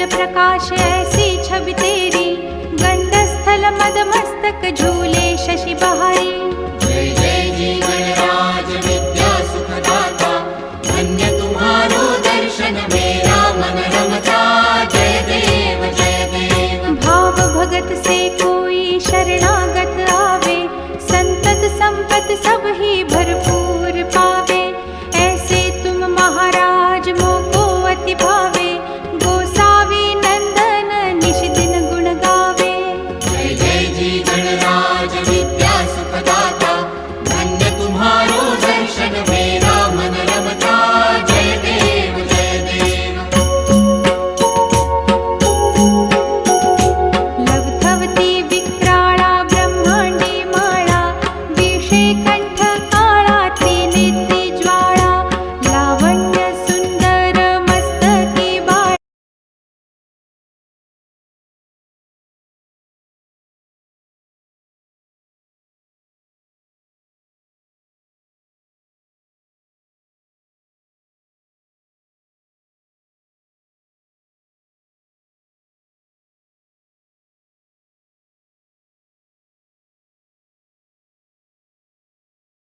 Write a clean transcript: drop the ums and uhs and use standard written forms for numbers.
प्रकाश ऐसी छवि तेरी, गंडस्थल मद मस्तक झूले शशि बहारी। जय जय जी गणराज विद्या सुखदाता, धन्य तुम्हारो दर्शन में